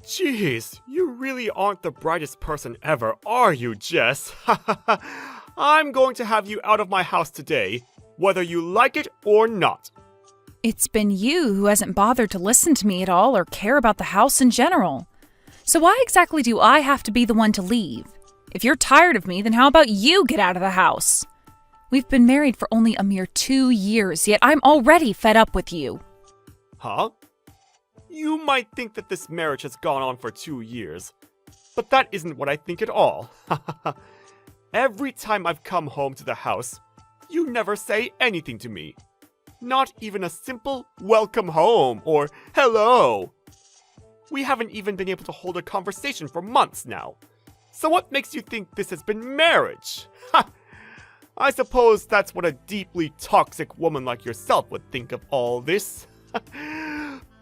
Jeez, you really aren't the brightest person ever, are you, Jess? I'm going to have you out of my house today, whether you like it or not. It's been you who hasn't bothered to listen to me at all or care about the house in general. So why exactly do I have to be the one to leave? If you're tired of me, then how about you get out of the house? We've been married for only a mere 2 years, yet I'm already fed up with you. Huh? You might think that this marriage has gone on for 2 years, but that isn't what I think at all. Every time I've come home to the house, you never say anything to me. Not even a simple welcome home or hello. We haven't even been able to hold a conversation for months now. So what makes you think this has been marriage? I suppose that's what a deeply toxic woman like yourself would think of all this.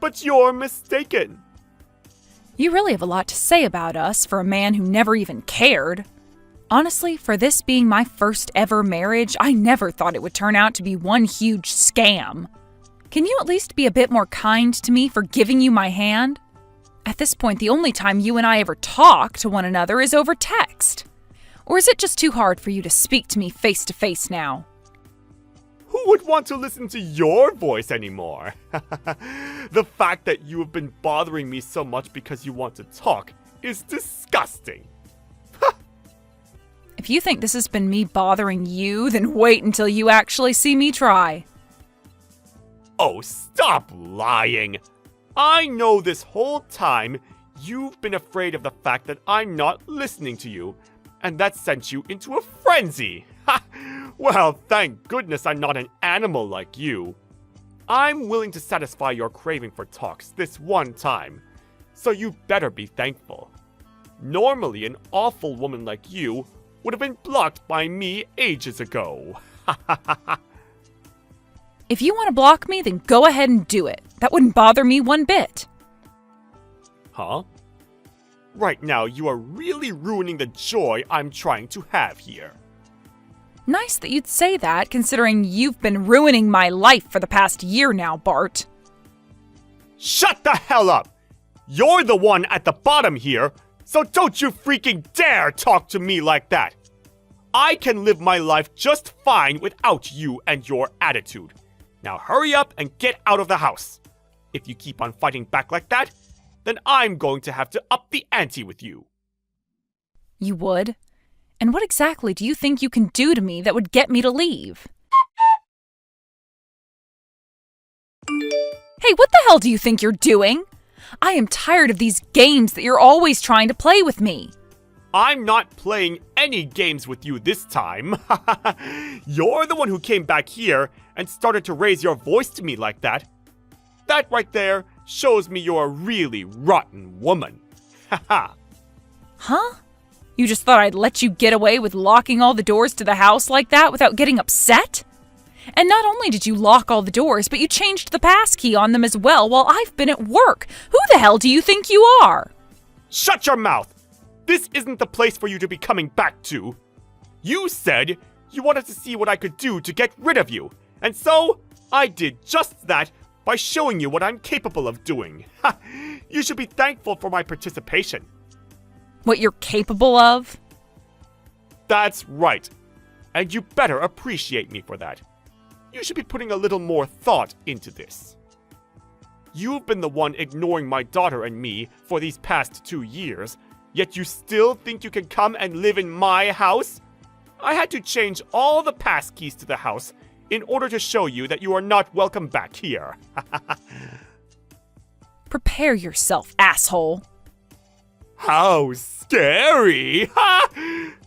But you're mistaken. You really have a lot to say about us for a man who never even cared. Honestly, for this being my first ever marriage, I never thought it would turn out to be one huge scam. Can you at least be a bit more kind to me for giving you my hand? At this point, the only time you and I ever talk to one another is over text. Or is it just too hard for you to speak to me face to face now? Who would want to listen to your voice anymore? The fact that you have been bothering me so much because you want to talk is disgusting. If you think this has been me bothering you, then wait until you actually see me try. Oh, stop lying! I know this whole time you've been afraid of the fact that I'm not listening to you, and that sent you into a frenzy. Well, thank goodness I'm not an animal like you. I'm willing to satisfy your craving for talks this one time, so you better be thankful. Normally, an awful woman like you would have been blocked by me ages ago. If you want to block me, then go ahead and do it. That wouldn't bother me one bit. Huh? Right now, you are really ruining the joy I'm trying to have here. Nice that you'd say that, considering you've been ruining my life for the past year now, Bart. Shut the hell up! You're the one at the bottom here, so don't you freaking dare talk to me like that! I can live my life just fine without you and your attitude. Now hurry up and get out of the house. If you keep on fighting back like that, then I'm going to have to up the ante with you. You would? And what exactly do you think you can do to me that would get me to leave? Hey, what the hell do you think you're doing? I am tired of these games that you're always trying to play with me. I'm not playing any games with you this time. You're the one who came back here and started to raise your voice to me like that. That right there shows me you're a really rotten woman. Huh? You just thought I'd let you get away with locking all the doors to the house like that without getting upset? And not only did you lock all the doors, but you changed the passkey on them as well while I've been at work. Who the hell do you think you are? Shut your mouth! This isn't the place for you to be coming back to. You said you wanted to see what I could do to get rid of you, and so I did just that by showing you what I'm capable of doing. You should be thankful for my participation. What you're capable of? That's right. And you better appreciate me for that. You should be putting a little more thought into this. You've been the one ignoring my daughter and me for these past 2 years, yet you still think you can come and live in my house? I had to change all the passkeys to the house in order to show you that you are not welcome back here. Prepare yourself, asshole. How scary!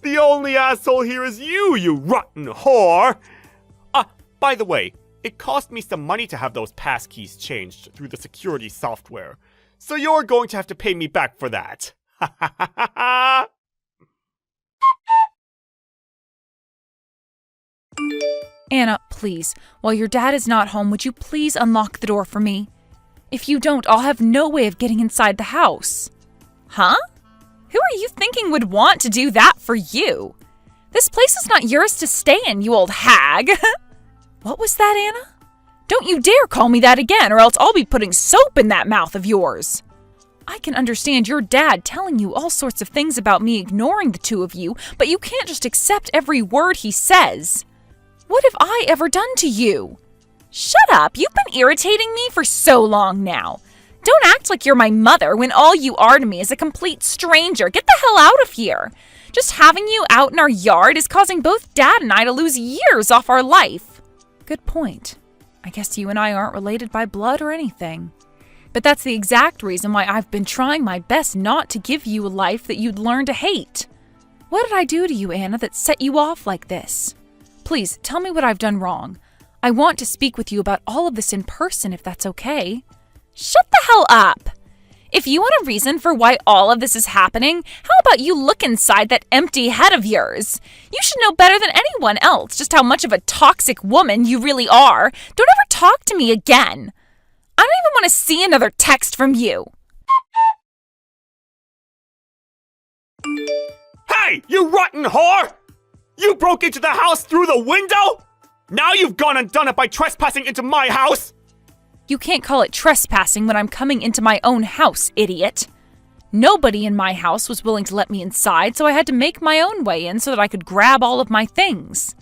The only asshole here is you rotten whore! By the way, it cost me some money to have those passkeys changed through the security software, so you're going to have to pay me back for that. Anna, please, while your dad is not home, would you please unlock the door for me? If you don't, I'll have no way of getting inside the house. Huh? Who are you thinking would want to do that for you? This place is not yours to stay in, you old hag. What was that, Anna? Don't you dare call me that again, or else I'll be putting soap in that mouth of yours. I can understand your dad telling you all sorts of things about me ignoring the two of you, but you can't just accept every word he says. What have I ever done to you? Shut up! You've been irritating me for so long now. Don't act like you're my mother when all you are to me is a complete stranger. Get the hell out of here. Just having you out in our yard is causing both Dad and I to lose years off our life. Good point. I guess you and I aren't related by blood or anything. But that's the exact reason why I've been trying my best not to give you a life that you'd learn to hate. What did I do to you, Anna, that set you off like this? Please, tell me what I've done wrong. I want to speak with you about all of this in person if that's okay. Shut the hell up! If you want a reason for why all of this is happening, how about you look inside that empty head of yours? You should know better than anyone else just how much of a toxic woman you really are. Don't ever talk to me again. I don't even want to see another text from you. Hey, you rotten whore! You broke into the house through the window? Now you've gone and done it by trespassing into my house? You can't call it trespassing when I'm coming into my own house, idiot. Nobody in my house was willing to let me inside, so I had to make my own way in so that I could grab all of my things.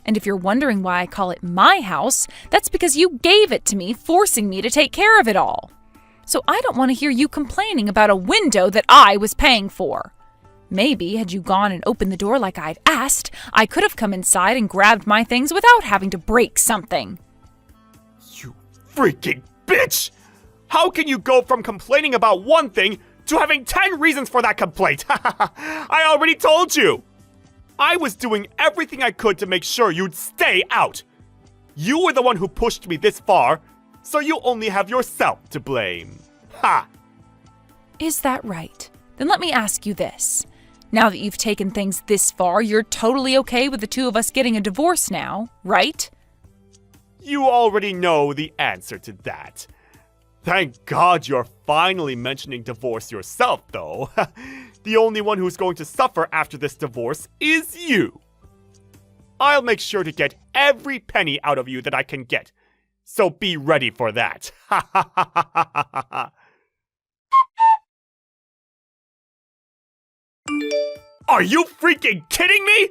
And if you're wondering why I call it my house, that's because you gave it to me, forcing me to take care of it all. So I don't want to hear you complaining about a window that I was paying for. Maybe, had you gone and opened the door like I'd asked, I could have come inside and grabbed my things without having to break something. You freaking bitch! How can you go from complaining about one thing to having 10 reasons for that complaint? I already told you! I was doing everything I could to make sure you'd stay out. You were the one who pushed me this far, so you only have yourself to blame. Ha! Is that right? Then let me ask you this. Now that you've taken things this far, you're totally okay with the two of us getting a divorce now, right? You already know the answer to that. Thank God you're finally mentioning divorce yourself, though. The only one who's going to suffer after this divorce is you. I'll make sure to get every penny out of you that I can get, so be ready for that. Are you freaking kidding me?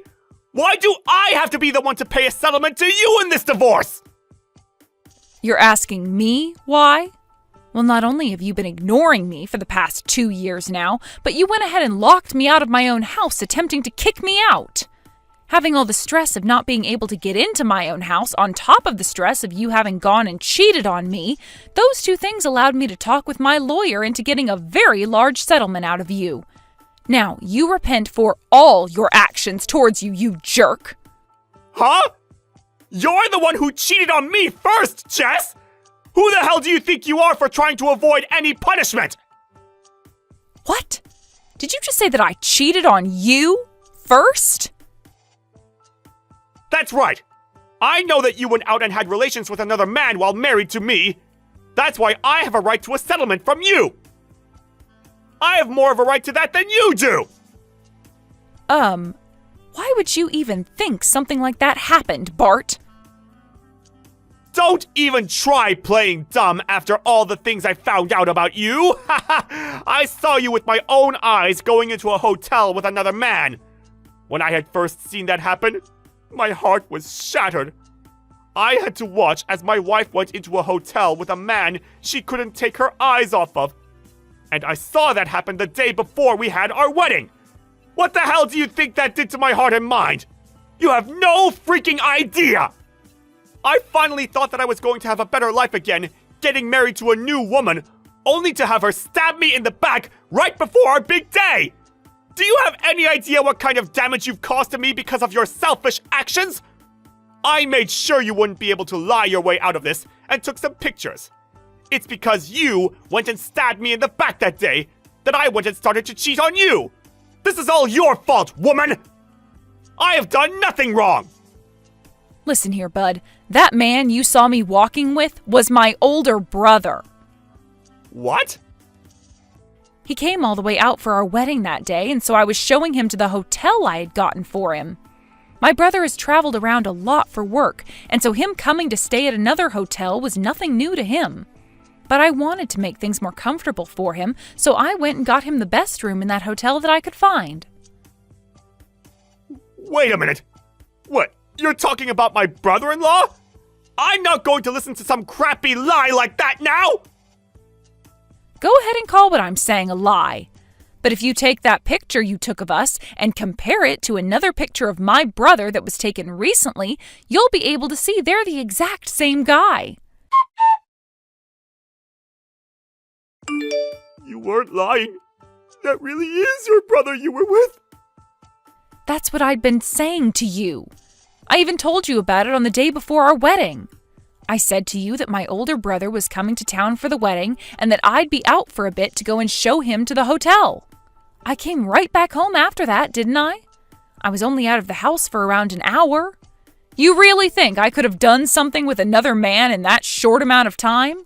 Why do I have to be the one to pay a settlement to you in this divorce? You're asking me why? Well, not only have you been ignoring me for the past 2 years now, but you went ahead and locked me out of my own house, attempting to kick me out. Having all the stress of not being able to get into my own house on top of the stress of you having gone and cheated on me, those two things allowed me to talk with my lawyer into getting a very large settlement out of you. Now, you repent for all your actions towards you, you jerk. Huh? You're the one who cheated on me first, Jess! Who the hell do you think you are for trying to avoid any punishment? What? Did you just say that I cheated on you first? That's right. I know that you went out and had relations with another man while married to me. That's why I have a right to a settlement from you. I have more of a right to that than you do. Why would you even think something like that happened, Bart? Don't even try playing dumb after all the things I found out about you. I saw you with my own eyes going into a hotel with another man. When I had first seen that happen, my heart was shattered. I had to watch as my wife went into a hotel with a man she couldn't take her eyes off of. And I saw that happen the day before we had our wedding. What the hell do you think that did to my heart and mind? You have no freaking idea! I finally thought that I was going to have a better life again, getting married to a new woman, only to have her stab me in the back right before our big day! Do you have any idea what kind of damage you've caused to me because of your selfish actions? I made sure you wouldn't be able to lie your way out of this and took some pictures. It's because you went and stabbed me in the back that day that I went and started to cheat on you! This is all your fault, woman! I have done nothing wrong! Listen here, bud. That man you saw me walking with was my older brother. What? He came all the way out for our wedding that day, and so I was showing him to the hotel I had gotten for him. My brother has traveled around a lot for work, and so him coming to stay at another hotel was nothing new to him. But I wanted to make things more comfortable for him, so I went and got him the best room in that hotel that I could find. Wait a minute. What, you're talking about my brother-in-law? I'm not going to listen to some crappy lie like that now! Go ahead and call what I'm saying a lie. But if you take that picture you took of us and compare it to another picture of my brother that was taken recently, you'll be able to see they're the exact same guy. You weren't lying. That really is your brother you were with. That's what I'd been saying to you. I even told you about it on the day before our wedding. I said to you that my older brother was coming to town for the wedding and that I'd be out for a bit to go and show him to the hotel. I came right back home after that, didn't I? I was only out of the house for around an hour. You really think I could have done something with another man in that short amount of time?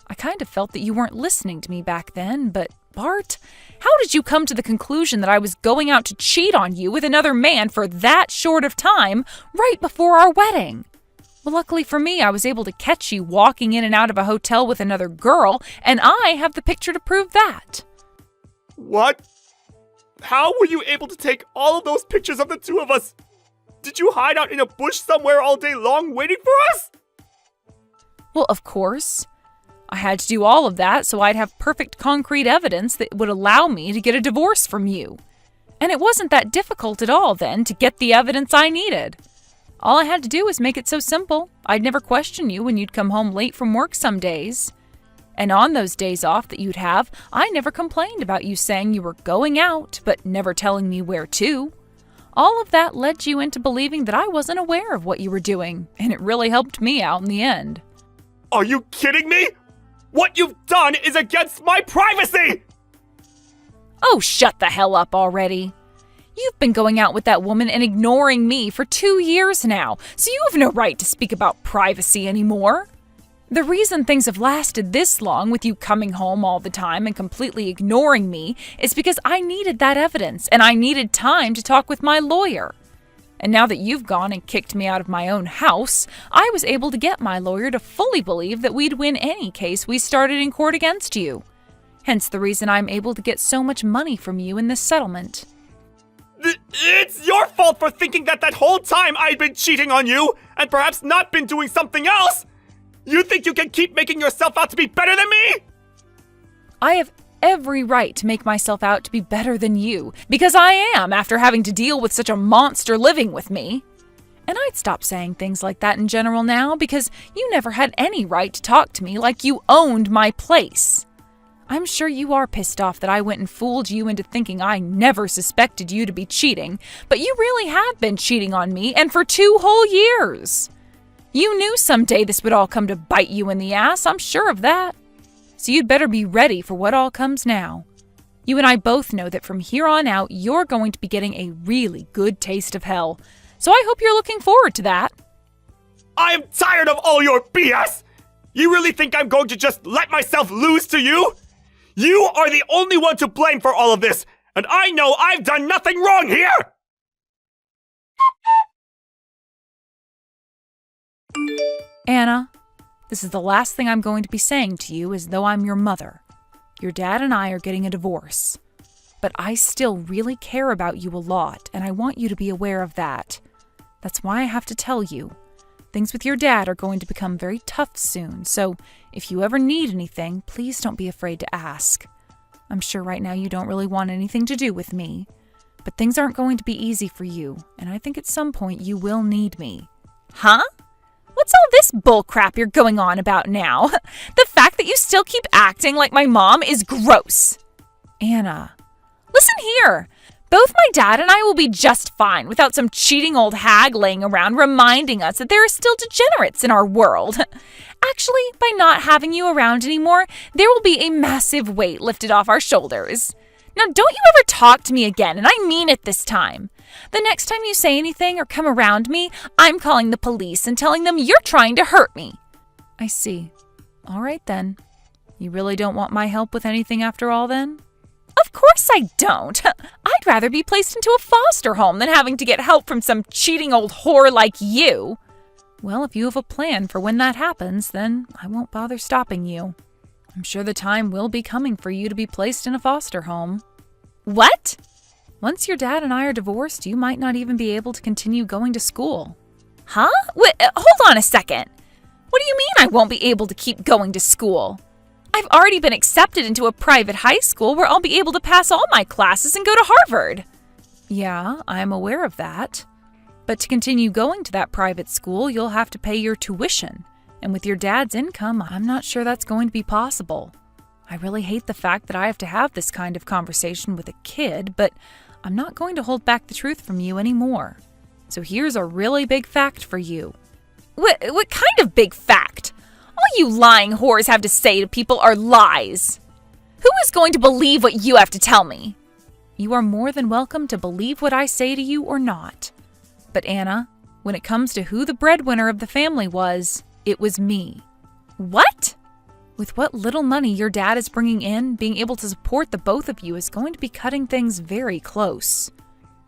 I kind of felt that you weren't listening to me back then, but Bart, how did you come to the conclusion that I was going out to cheat on you with another man for that short of time right before our wedding? Well, luckily for me, I was able to catch you walking in and out of a hotel with another girl, and I have the picture to prove that. What? How were you able to take all of those pictures of the two of us? Did you hide out in a bush somewhere all day long waiting for us? Well, of course. I had to do all of that so I'd have perfect concrete evidence that would allow me to get a divorce from you. And it wasn't that difficult at all then to get the evidence I needed. All I had to do was make it so simple. I'd never question you when you'd come home late from work some days. And on those days off that you'd have, I never complained about you saying you were going out, but never telling me where to. All of that led you into believing that I wasn't aware of what you were doing, and it really helped me out in the end. Are you kidding me? What you've done is against my privacy! Oh, shut the hell up already. You've been going out with that woman and ignoring me for 2 years now, so you have no right to speak about privacy anymore. The reason things have lasted this long with you coming home all the time and completely ignoring me is because I needed that evidence and I needed time to talk with my lawyer. And now that you've gone and kicked me out of my own house, I was able to get my lawyer to fully believe that we'd win any case we started in court against you. Hence the reason I'm able to get so much money from you in this settlement. It's your fault for thinking that whole time I'd been cheating on you and perhaps not been doing something else! You think you can keep making yourself out to be better than me? I have every right to make myself out to be better than you, because I am after having to deal with such a monster living with me. And I'd stop saying things like that in general now, because you never had any right to talk to me like you owned my place. I'm sure you are pissed off that I went and fooled you into thinking I never suspected you to be cheating, but you really had been cheating on me, and for 2 whole years. You knew someday this would all come to bite you in the ass, I'm sure of that. So you'd better be ready for what all comes now. You and I both know that from here on out, you're going to be getting a really good taste of hell. So I hope you're looking forward to that. I am tired of all your BS! You really think I'm going to just let myself lose to you? You are the only one to blame for all of this, and I know I've done nothing wrong here! Anna, this is the last thing I'm going to be saying to you as though I'm your mother. Your dad and I are getting a divorce. But I still really care about you a lot, and I want you to be aware of that. That's why I have to tell you. Things with your dad are going to become very tough soon, so if you ever need anything, please don't be afraid to ask. I'm sure right now you don't really want anything to do with me, but things aren't going to be easy for you, and I think at some point you will need me. Huh? What's all this bullcrap you're going on about now? The fact that you still keep acting like my mom is gross. Anna, listen here. Both my dad and I will be just fine without some cheating old hag laying around reminding us that there are still degenerates in our world. Actually, by not having you around anymore, there will be a massive weight lifted off our shoulders. Now, don't you ever talk to me again, and I mean it this time. The next time you say anything or come around me, I'm calling the police and telling them you're trying to hurt me. I see. All right, then. You really don't want my help with anything after all, then? Of course I don't. I'd rather be placed into a foster home than having to get help from some cheating old whore like you. Well, if you have a plan for when that happens, then I won't bother stopping you. I'm sure the time will be coming for you to be placed in a foster home. What? Once your dad and I are divorced, you might not even be able to continue going to school. Huh? Wait, hold on a second. What do you mean I won't be able to keep going to school? I've already been accepted into a private high school where I'll be able to pass all my classes and go to Harvard. Yeah, I'm aware of that. But to continue going to that private school, you'll have to pay your tuition. And with your dad's income, I'm not sure that's going to be possible. I really hate the fact that I have to have this kind of conversation with a kid, but I'm not going to hold back the truth from you anymore. So here's a really big fact for you. What kind of big fact? All you lying whores have to say to people are lies. Who is going to believe what you have to tell me? You are more than welcome to believe what I say to you or not. But Anna, when it comes to who the breadwinner of the family was, it was me. What? With what little money your dad is bringing in, being able to support the both of you is going to be cutting things very close.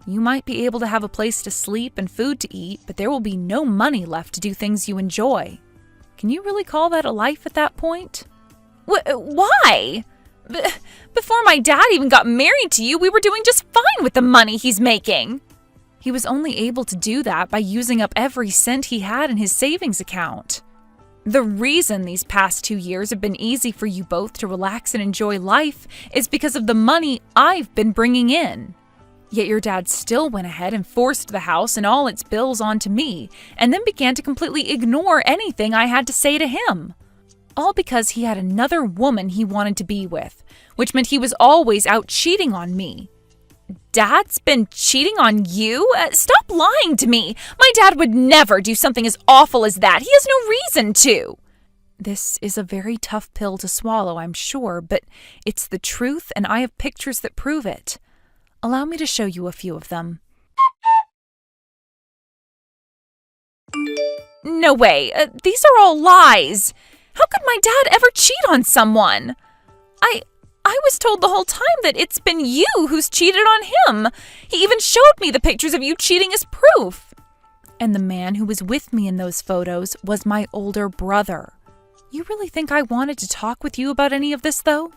You might be able to have a place to sleep and food to eat, but there will be no money left to do things you enjoy. Can you really call that a life at that point? Why? Before my dad even got married to you, we were doing just fine with the money he's making. He was only able to do that by using up every cent he had in his savings account. The reason these past 2 years have been easy for you both to relax and enjoy life is because of the money I've been bringing in. Yet your dad still went ahead and forced the house and all its bills onto me, and then began to completely ignore anything I had to say to him. All because he had another woman he wanted to be with, which meant he was always out cheating on me. Dad's been cheating on you? Stop lying to me. My dad would never do something as awful as that. He has no reason to. This is a very tough pill to swallow, I'm sure, but it's the truth, and I have pictures that prove it. Allow me to show you a few of them. No way. These are all lies. How could my dad ever cheat on someone? I was told the whole time that it's been you who's cheated on him. He even showed me the pictures of you cheating as proof. And the man who was with me in those photos was my older brother. You really think I wanted to talk with you about any of this, though?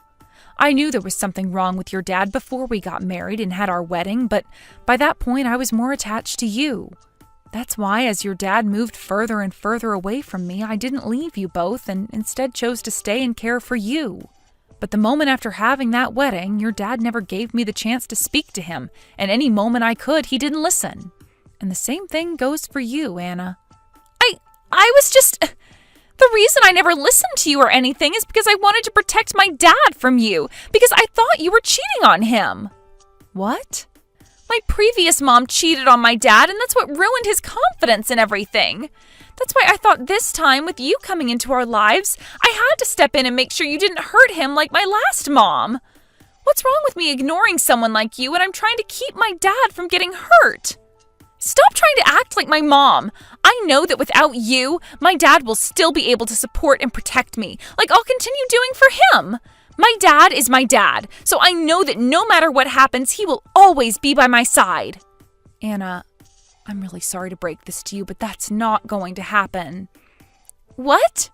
I knew there was something wrong with your dad before we got married and had our wedding, but by that point I was more attached to you. That's why, as your dad moved further and further away from me, I didn't leave you both and instead chose to stay and care for you. But the moment after having that wedding, your dad never gave me the chance to speak to him, and any moment I could, he didn't listen. And the same thing goes for you, Anna. I was just... The reason I never listened to you or anything is because I wanted to protect my dad from you, because I thought you were cheating on him. What? My previous mom cheated on my dad, and that's what ruined his confidence and everything. That's why I thought this time, with you coming into our lives, I had to step in and make sure you didn't hurt him like my last mom. What's wrong with me ignoring someone like you when I'm trying to keep my dad from getting hurt? Stop trying to act like my mom. I know that without you, my dad will still be able to support and protect me, like I'll continue doing for him. My dad is my dad, so I know that no matter what happens, he will always be by my side. Anna, I'm really sorry to break this to you, but that's not going to happen. What?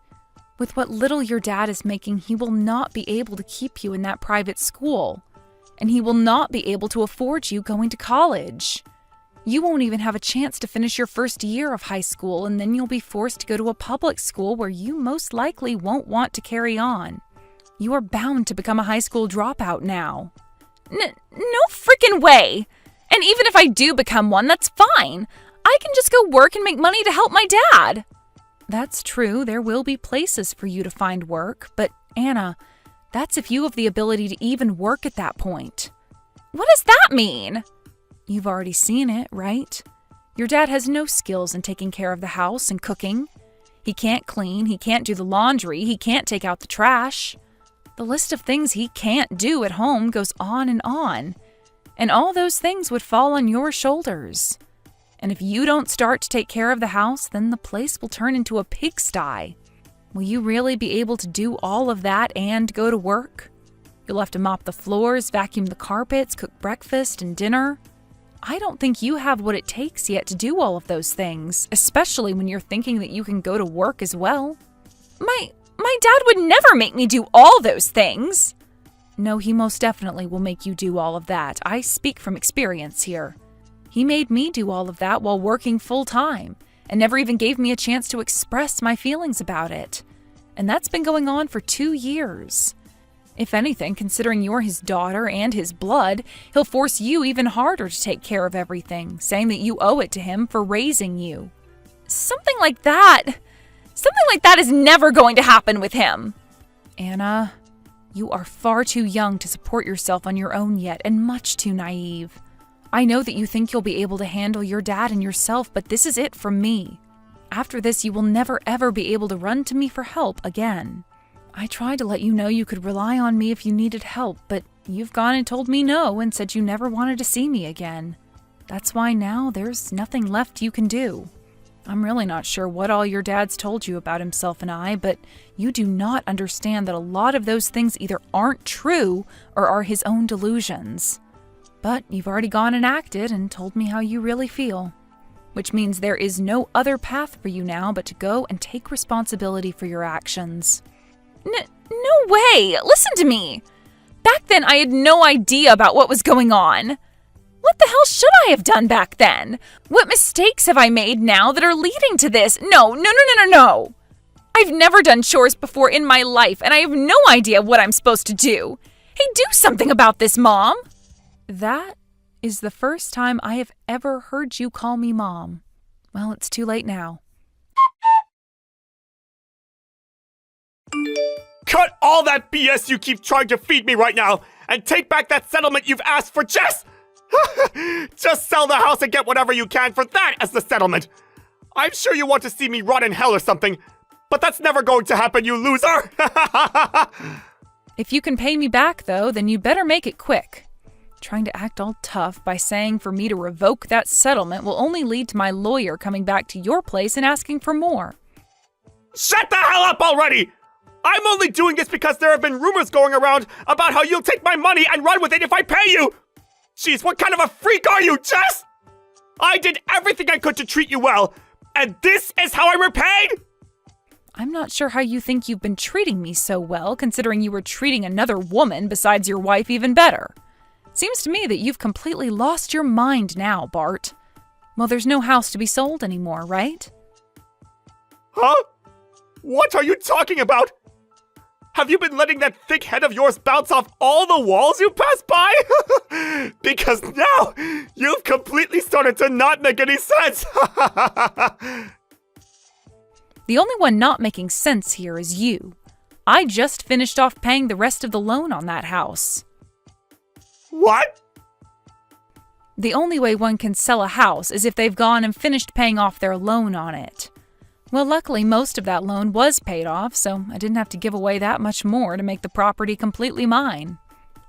With what little your dad is making, he will not be able to keep you in that private school. And he will not be able to afford you going to college. You won't even have a chance to finish your first year of high school, and then you'll be forced to go to a public school where you most likely won't want to carry on. You are bound to become a high school dropout now. No freaking way! And even if I do become one, that's fine. I can just go work and make money to help my dad. That's true, there will be places for you to find work, but Anna, that's if you have the ability to even work at that point. What does that mean? You've already seen it, right? Your dad has no skills in taking care of the house and cooking. He can't clean, he can't do the laundry, he can't take out the trash. The list of things he can't do at home goes on. And all those things would fall on your shoulders. And if you don't start to take care of the house, then the place will turn into a pigsty. Will you really be able to do all of that and go to work? You'll have to mop the floors, vacuum the carpets, cook breakfast and dinner. I don't think you have what it takes yet to do all of those things, especially when you're thinking that you can go to work as well. My My dad would never make me do all those things. No, he most definitely will make you do all of that. I speak from experience here. He made me do all of that while working full-time and never even gave me a chance to express my feelings about it. And that's been going on for 2 years. If anything, considering you're his daughter and his blood, he'll force you even harder to take care of everything, saying that you owe it to him for raising you. Something like that is never going to happen with him. Anna, you are far too young to support yourself on your own yet, and much too naive. I know that you think you'll be able to handle your dad and yourself, but this is it from me. After this, you will never ever be able to run to me for help again. I tried to let you know you could rely on me if you needed help, but you've gone and told me no and said you never wanted to see me again. That's why now there's nothing left you can do. I'm really not sure what all your dad's told you about himself and I, but you do not understand that a lot of those things either aren't true or are his own delusions. But you've already gone and acted and told me how you really feel, which means there is no other path for you now but to go and take responsibility for your actions. No way! Listen to me! Back then, I had no idea about what was going on. What the hell should I have done back then? What mistakes have I made now that are leading to this? No. I've never done chores before in my life, and I have no idea what I'm supposed to do. Hey, do something about this, Mom! That is the first time I have ever heard you call me Mom. Well, it's too late now. Cut all that BS you keep trying to feed me right now, and take back that settlement you've asked for, Jess! Just sell the house and get whatever you can for that as the settlement. I'm sure you want to see me rot in hell or something, but that's never going to happen, you loser! If you can pay me back, though, then you'd better make it quick. Trying to act all tough by saying for me to revoke that settlement will only lead to my lawyer coming back to your place and asking for more. Shut the hell up already! I'm only doing this because there have been rumors going around about how you'll take my money and run with it if I pay you! Jeez, what kind of a freak are you, Jess? I did everything I could to treat you well, and this is how I'm repaid? I'm not sure how you think you've been treating me so well, considering you were treating another woman besides your wife even better. Seems to me that you've completely lost your mind now, Bart. Well, there's no house to be sold anymore, right? Huh? What are you talking about? Have you been letting that thick head of yours bounce off all the walls you pass by? Because now, you've completely started to not make any sense. The only one not making sense here is you. I just finished off paying the rest of the loan on that house. What? The only way one can sell a house is if they've gone and finished paying off their loan on it. Well, luckily, most of that loan was paid off, so I didn't have to give away that much more to make the property completely mine.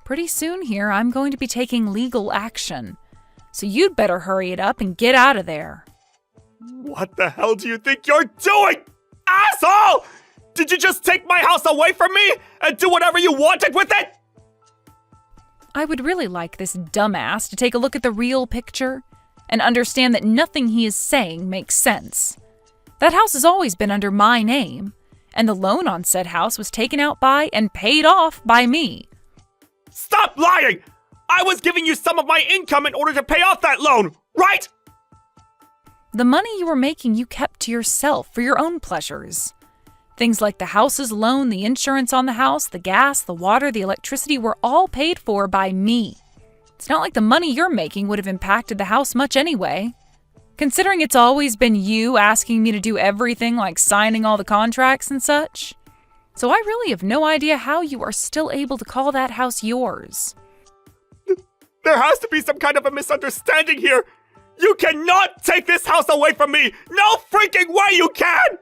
Pretty soon here, I'm going to be taking legal action. So you'd better hurry it up and get out of there. What the hell do you think you're doing, asshole? Did you just take my house away from me and do whatever you wanted with it? I would really like this dumbass to take a look at the real picture and understand that nothing he is saying makes sense. That house has always been under my name, and the loan on said house was taken out by and paid off by me. Stop lying! I was giving you some of my income in order to pay off that loan, right? The money you were making you kept to yourself for your own pleasures. Things like the house's loan, the insurance on the house, the gas, the water, the electricity were all paid for by me. It's not like the money you're making would have impacted the house much anyway. Considering it's always been you asking me to do everything like signing all the contracts and such. So I really have no idea how you are still able to call that house yours. There has to be some kind of a misunderstanding here. You cannot take this house away from me. No freaking way you can!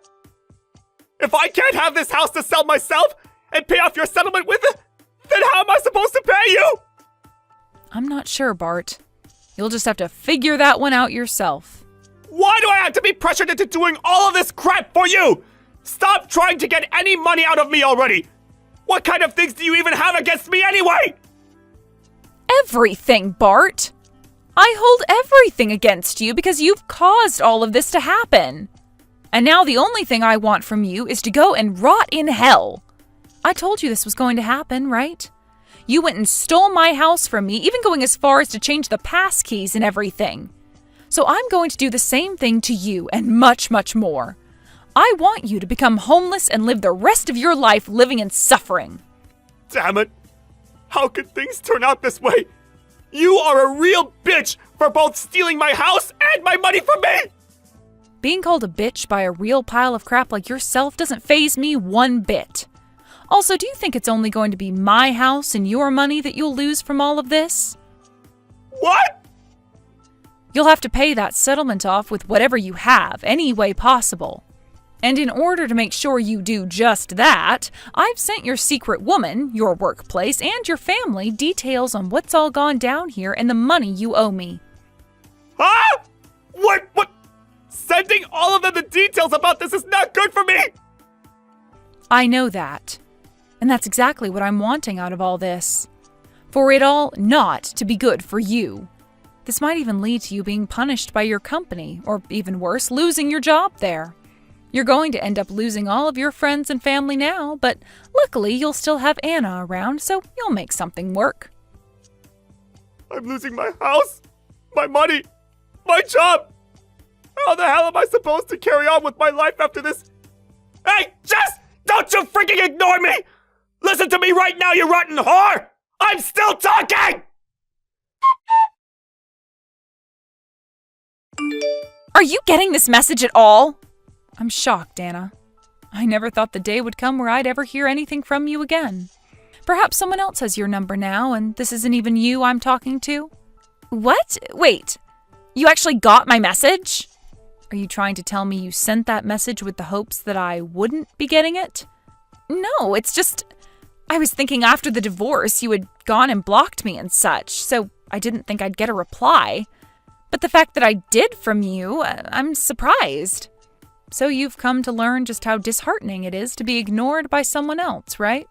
If I can't have this house to sell myself and pay off your settlement with it, then how am I supposed to pay you? I'm not sure, Bart. You'll just have to figure that one out yourself. Why do I have to be pressured into doing all of this crap for you? Stop trying to get any money out of me already. What kind of things do you even have against me anyway? Everything, Bart. I hold everything against you because you've caused all of this to happen. And now the only thing I want from you is to go and rot in hell. I told you this was going to happen, right? You went and stole my house from me, even going as far as to change the pass keys and everything. So I'm going to do the same thing to you and much, much more. I want you to become homeless and live the rest of your life living in suffering. Damn it! How could things turn out this way? You are a real bitch for both stealing my house and my money from me! Being called a bitch by a real pile of crap like yourself doesn't faze me one bit. Also, do you think it's only going to be my house and your money that you'll lose from all of this? What? You'll have to pay that settlement off with whatever you have, any way possible. And in order to make sure you do just that, I've sent your secret woman, your workplace, and your family details on what's all gone down here and the money you owe me. Huh? What? Sending all of them the details about this is not good for me! I know that. And that's exactly what I'm wanting out of all this. For it all not to be good for you. This might even lead to you being punished by your company, or even worse, losing your job there. You're going to end up losing all of your friends and family now, but luckily you'll still have Anna around, so you'll make something work. I'm losing my house, my money, my job. How the hell am I supposed to carry on with my life after this? Hey, Jess! Don't you freaking ignore me! Listen to me right now, you rotten whore! I'm still talking! Are you getting this message at all? I'm shocked, Anna. I never thought the day would come where I'd ever hear anything from you again. Perhaps someone else has your number now, and this isn't even you I'm talking to? What? Wait, you actually got my message? Are you trying to tell me you sent that message with the hopes that I wouldn't be getting it? No, it's just, I was thinking after the divorce you had gone and blocked me and such, so I didn't think I'd get a reply. But the fact that I did from you, I'm surprised. So you've come to learn just how disheartening it is to be ignored by someone else, right?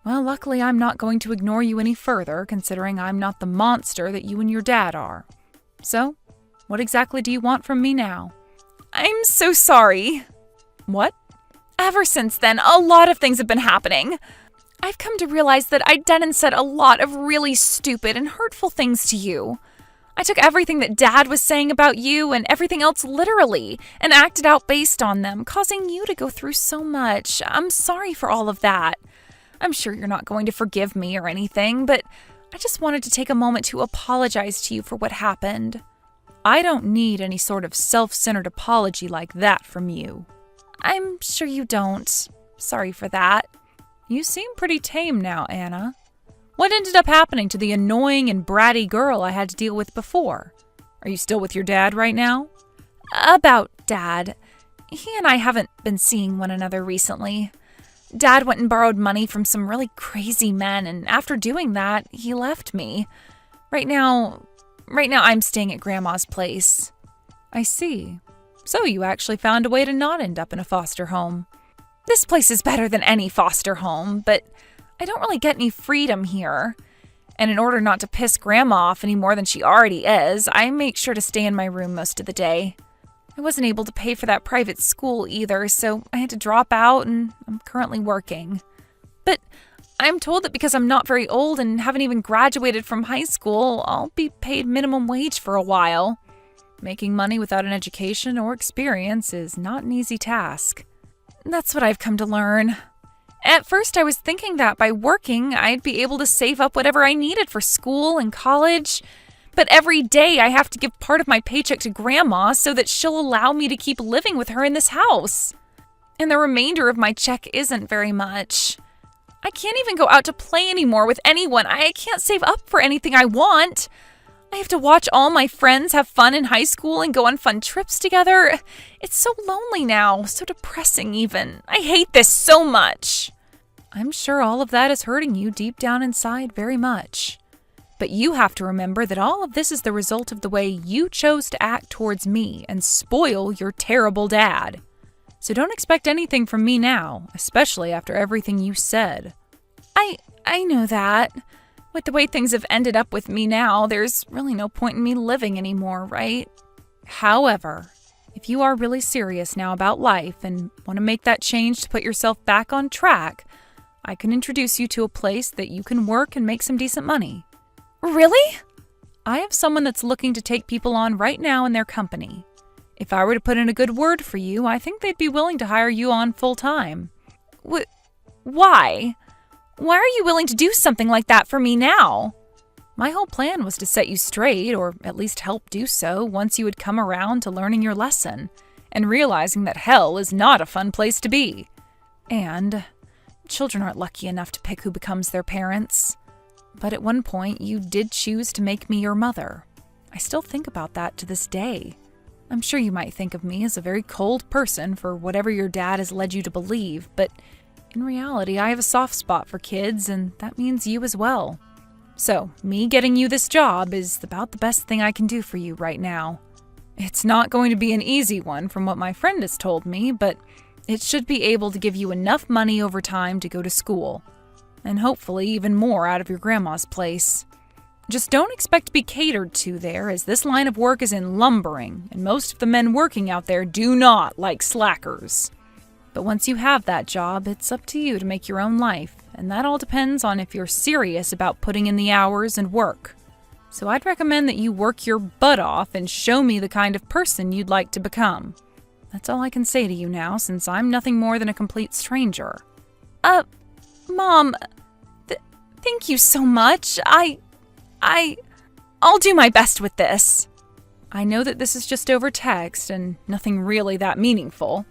Well, luckily I'm not going to ignore you any further, considering I'm not the monster that you and your dad are. So, what exactly do you want from me now? I'm so sorry. What? Ever since then, a lot of things have been happening. I've come to realize that I'd done and said a lot of really stupid and hurtful things to you. I took everything that Dad was saying about you and everything else literally and acted out based on them, causing you to go through so much. I'm sorry for all of that. I'm sure you're not going to forgive me or anything, but I just wanted to take a moment to apologize to you for what happened. I don't need any sort of self-centered apology like that from you. I'm sure you don't. Sorry for that. You seem pretty tame now, Anna. What ended up happening to the annoying and bratty girl I had to deal with before? Are you still with your dad right now? About Dad. He and I haven't been seeing one another recently. Dad went and borrowed money from some really crazy men, and after doing that, he left me. Right now I'm staying at Grandma's place. I see. So you actually found a way to not end up in a foster home. This place is better than any foster home, but I don't really get any freedom here. And in order not to piss Grandma off any more than she already is, I make sure to stay in my room most of the day. I wasn't able to pay for that private school either, so I had to drop out and I'm currently working. But I'm told that because I'm not very old and haven't even graduated from high school, I'll be paid minimum wage for a while. Making money without an education or experience is not an easy task. That's what I've come to learn. At first, I was thinking that by working, I'd be able to save up whatever I needed for school and college. But every day, I have to give part of my paycheck to Grandma so that she'll allow me to keep living with her in this house. And the remainder of my check isn't very much. I can't even go out to play anymore with anyone. I can't save up for anything I want. I have to watch all my friends have fun in high school and go on fun trips together. It's so lonely now, so depressing even. I hate this so much. I'm sure all of that is hurting you deep down inside very much. But you have to remember that all of this is the result of the way you chose to act towards me and spoil your terrible dad. So don't expect anything from me now, especially after everything you said. I know that. With the way things have ended up with me now, there's really no point in me living anymore, right? However, If you are really serious now about life and want to make that change to put yourself back on track, I can introduce you to a place that you can work and make some decent money. Really? I have someone that's looking to take people on right now in their company. If I were to put in a good word for you, I think they'd be willing to hire you on full-time. Why? Why are you willing to do something like that for me now? My whole plan was to set you straight, or at least help do so, once you had come around to learning your lesson, and realizing that hell is not a fun place to be. And children aren't lucky enough to pick who becomes their parents. But at one point, you did choose to make me your mother. I still think about that to this day. I'm sure you might think of me as a very cold person for whatever your dad has led you to believe, but in reality, I have a soft spot for kids, and that means you as well. So, me getting you this job is about the best thing I can do for you right now. It's not going to be an easy one from what my friend has told me, but it should be able to give you enough money over time to go to school, and hopefully even more out of your grandma's place. Just don't expect to be catered to there, as this line of work is in lumbering, and most of the men working out there do not like slackers. But once you have that job, it's up to you to make your own life, and that all depends on if you're serious about putting in the hours and work. So I'd recommend that you work your butt off and show me the kind of person you'd like to become. That's all I can say to you now, since I'm nothing more than a complete stranger. Mom, thank you so much. I'll do my best with this. I know that this is just over text and nothing really that meaningful,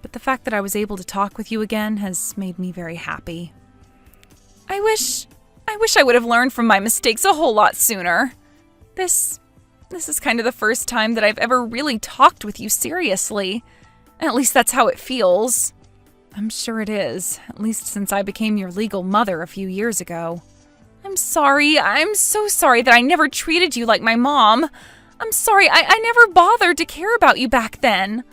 but the fact that I was able to talk with you again has made me very happy. I wish I would have learned from my mistakes a whole lot sooner. This is kind of the first time that I've ever really talked with you seriously. At least that's how it feels. I'm sure it is, at least since I became your legal mother a few years ago. I'm sorry. I'm so sorry that I never treated you like my mom. I'm sorry. I never bothered to care about you back then.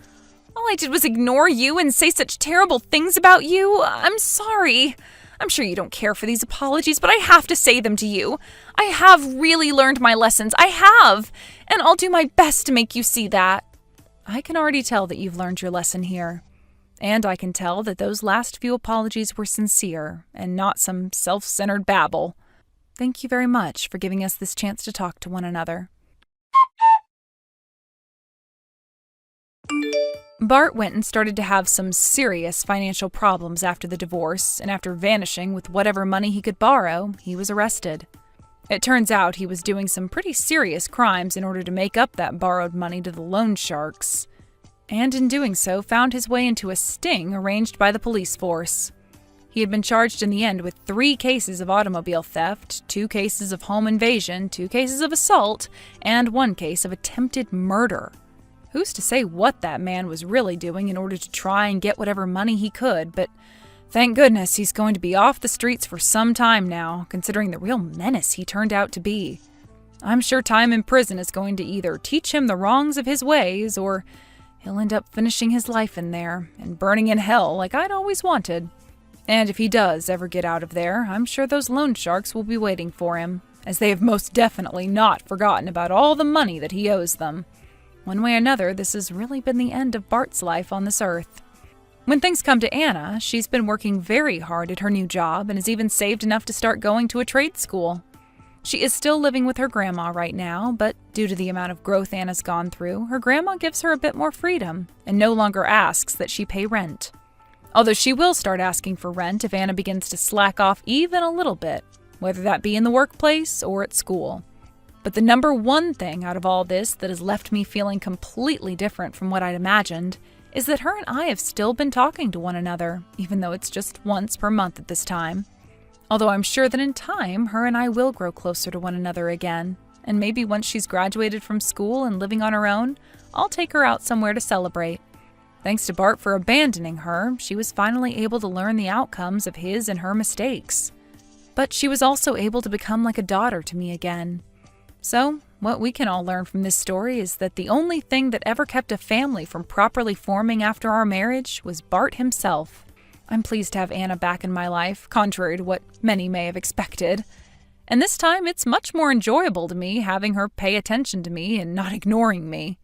All I did was ignore you and say such terrible things about you. I'm sorry. I'm sure you don't care for these apologies, but I have to say them to you. I have really learned my lessons. I have. And I'll do my best to make you see that. I can already tell that you've learned your lesson here. And I can tell that those last few apologies were sincere and not some self-centered babble. Thank you very much for giving us this chance to talk to one another. Bart went and started to have some serious financial problems after the divorce, and after vanishing with whatever money he could borrow, he was arrested. It turns out he was doing some pretty serious crimes in order to make up that borrowed money to the loan sharks, and in doing so found his way into a sting arranged by the police force. He had been charged in the end with 3 cases of automobile theft, 2 cases of home invasion, 2 cases of assault, and 1 case of attempted murder. Who's to say what that man was really doing in order to try and get whatever money he could, but thank goodness he's going to be off the streets for some time now, considering the real menace he turned out to be. I'm sure time in prison is going to either teach him the wrongs of his ways, or he'll end up finishing his life in there and burning in hell like I'd always wanted. And if he does ever get out of there, I'm sure those loan sharks will be waiting for him, as they have most definitely not forgotten about all the money that he owes them. One way or another, this has really been the end of Bart's life on this earth. When things come to Anna, she's been working very hard at her new job and has even saved enough to start going to a trade school. She is still living with her grandma right now, but due to the amount of growth Anna's gone through, her grandma gives her a bit more freedom and no longer asks that she pay rent. Although she will start asking for rent if Anna begins to slack off even a little bit, whether that be in the workplace or at school. But the number one thing out of all this that has left me feeling completely different from what I'd imagined is that her and I have still been talking to one another, even though it's just once per month at this time. Although I'm sure that in time, her and I will grow closer to one another again, and maybe once she's graduated from school and living on her own, I'll take her out somewhere to celebrate. Thanks to Bart for abandoning her, she was finally able to learn the outcomes of his and her mistakes. But she was also able to become like a daughter to me again. So, what we can all learn from this story is that the only thing that ever kept a family from properly forming after our marriage was Bart himself. I'm pleased to have Anna back in my life, contrary to what many may have expected. And this time, it's much more enjoyable to me having her pay attention to me and not ignoring me.